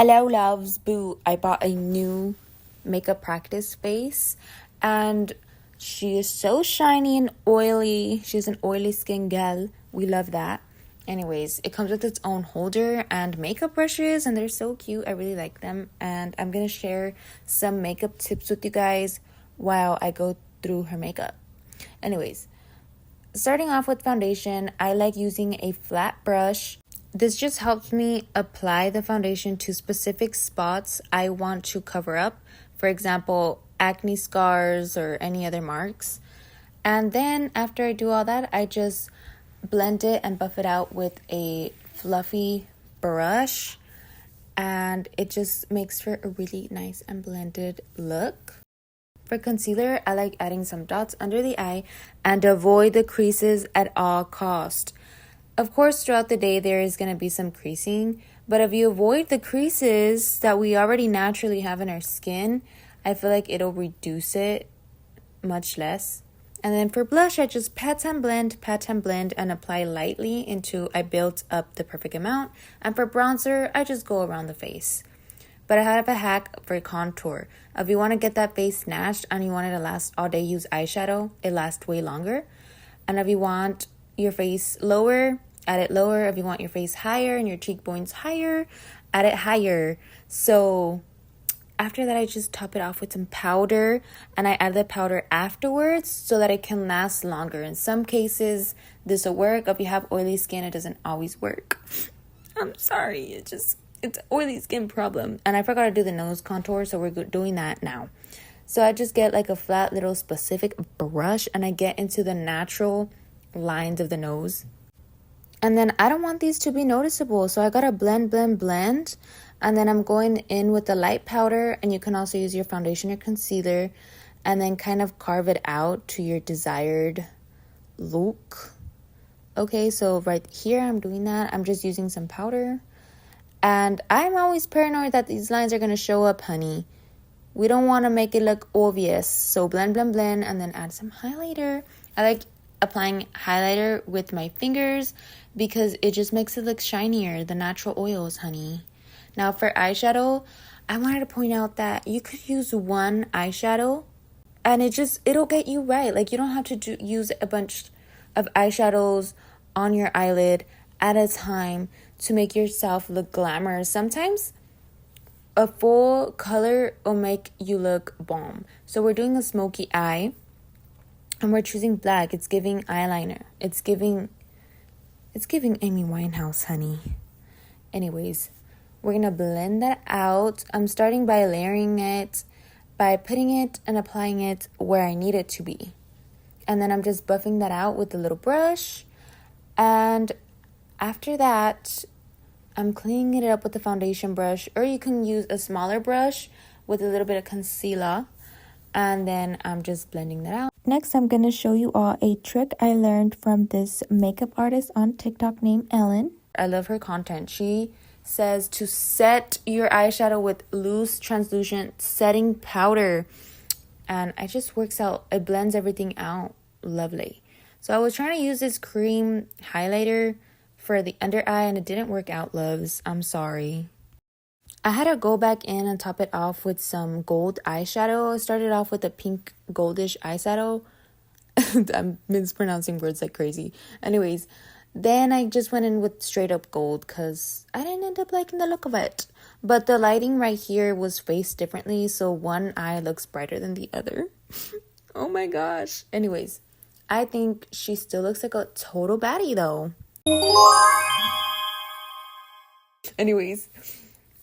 Hello loves, boo. I bought a new makeup practice face and she is so shiny and oily. She's an oily skin gal. We love that. Anyways, it comes with its own holder and makeup brushes and they're so cute. I really like them, and I'm gonna share some makeup tips with you guys while I go through her makeup. Anyways, starting off with foundation, I like using a flat brush. This just helps me apply the foundation to specific spots I want to cover up. For example, acne scars or any other marks. And then after I do all that, I just blend it and buff it out with a fluffy brush. And it just makes for a really nice and blended look. For concealer, I like adding some dots under the eye and avoid the creases at all cost. Of course, throughout the day, there is going to be some creasing, but if you avoid the creases that we already naturally have in our skin, I feel like it'll reduce it much less. And then for blush, I just pat and blend, and apply lightly until I built up the perfect amount. And for bronzer, I just go around the face. But I have a hack for contour. If you want to get that face snatched and you want it to last all day, use eyeshadow. It lasts way longer. And if you want your face lower, add it lower. If you want your face higher and your cheekbones higher, add it higher. So after that, I just top it off with some powder, and I add the powder afterwards so that it can last longer. In some cases, this will work. If you have oily skin, it doesn't always work. I'm sorry. It's oily skin problem. And I forgot to do the nose contour, so we're doing that now. So I just get like a flat little specific brush, and I get into the natural lines of the nose. And then I don't want these to be noticeable, so I gotta blend. And then I'm going in with the light powder, and you can also use your foundation or concealer, and then kind of carve it out to your desired look. Okay, so right here I'm doing that. I'm just using some powder. And I'm always paranoid that these lines are gonna show up, honey. We don't want to make it look obvious. So blend, and then add some highlighter. I like applying highlighter with my fingers because it just makes it look shinier, the natural oils, honey. Now for eyeshadow, I wanted to point out that you could use one eyeshadow and it'll get you right. Like, you don't have to use a bunch of eyeshadows on your eyelid at a time to make yourself look glamorous. Sometimes a full color will make you look bomb. So we're doing a smoky eye. And we're choosing black. It's giving eyeliner. It's giving Amy Winehouse, honey. Anyways, we're going to blend that out. I'm starting by layering it, by putting it and applying it where I need it to be. And then I'm just buffing that out with a little brush. And after that, I'm cleaning it up with the foundation brush. Or you can use a smaller brush with a little bit of concealer. And then I'm just blending that out. Next, I'm going to show you all a trick I learned from this makeup artist on TikTok named Ellen. I love her content. She says to set your eyeshadow with loose, translucent setting powder. And it just works out. It blends everything out lovely. So I was trying to use this cream highlighter for the under eye and it didn't work out, loves. I'm sorry. I had to go back in and top it off with some gold eyeshadow. I started off with a pink goldish eyeshadow. I'm mispronouncing words like crazy. Anyways, then I just went in with straight up gold because I didn't end up liking the look of it. But the lighting right here was faced differently, so one eye looks brighter than the other. Oh my gosh. Anyways, I think she still looks like a total baddie though. Anyways.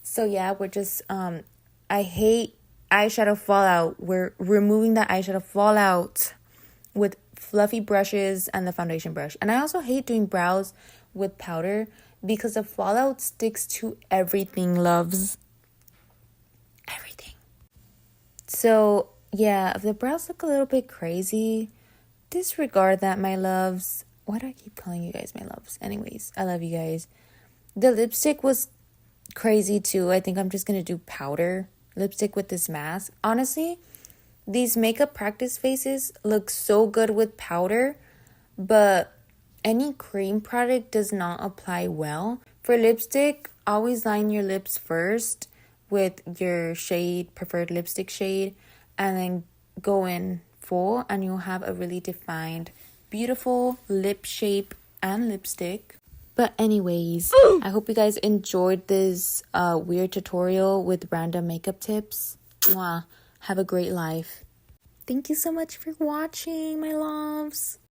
So yeah, we're just, I hate eyeshadow fallout. We're removing that eyeshadow fallout with fluffy brushes and the foundation brush. And I also hate doing brows with powder because the fallout sticks to everything, loves. Everything. So yeah, if the brows look a little bit crazy, disregard that, my loves. Why do I keep calling you guys my loves? Anyways, I love you guys. The lipstick was crazy too. I think I'm just gonna do powder lipstick with this mask. Honestly, these makeup practice faces look so good with powder, but any cream product does not apply well. For lipstick, always line your lips first with your preferred lipstick shade, and then go in full, and you'll have a really defined, beautiful lip shape and lipstick. But anyways, I hope you guys enjoyed this weird tutorial with random makeup tips. Mwah. Have a great life. Thank you so much for watching, my loves.